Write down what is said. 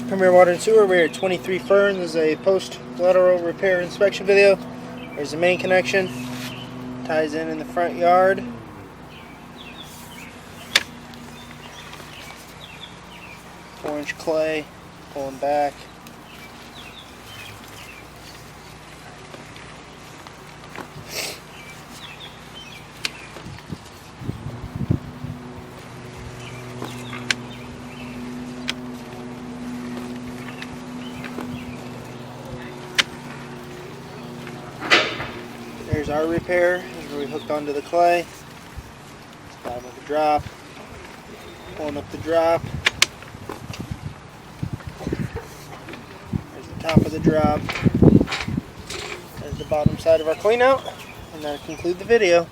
Premier Water and Sewer. We're at 23 Fern. This is a post-lateral repair inspection video. There's the main connection. Ties in the front yard. Four-inch clay, pulling back. There's our repair. Here's where we hooked onto the clay. Bottom of the drop. Pulling up the drop. There's the top of the drop. There's the bottom side of our cleanout. And that'll conclude the video.